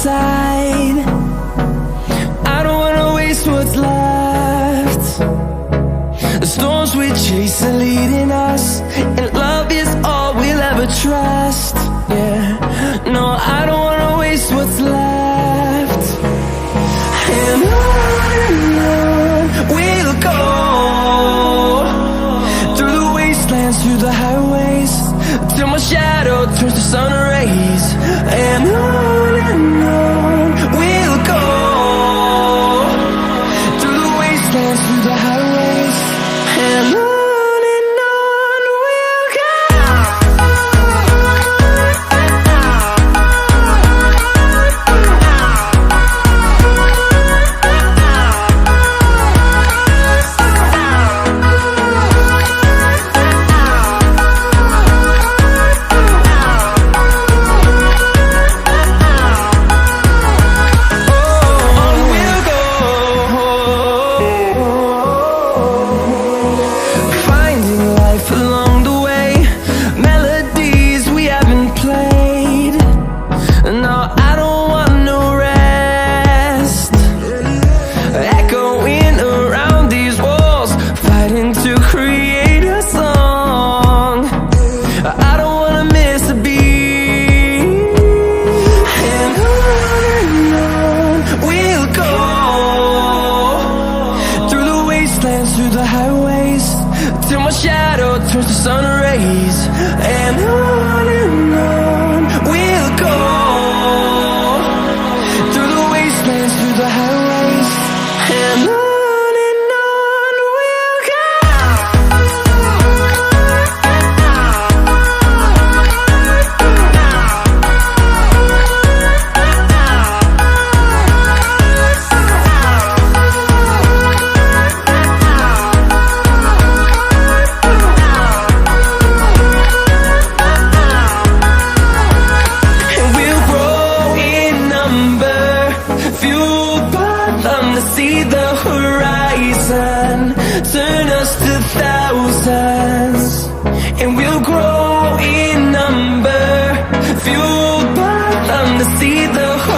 inside. I don't wanna waste what's left. The storms we chase are leading us, and love is all we'll ever trust. Yeah, no, I don't wanna waste what's left. And on we'll go, through the wastelands, through the highways, till my shadow turns to sun rays. And on we'll go, through the wastelands, through the highways, and on we'll go. Through the highways, till my shadow turns to sun rays. And on we'll go, through the wastelands, through the highways, and on we'll go. See the horizon, turn us to thousands, and we'll grow in number, fueled by them to see the horizon.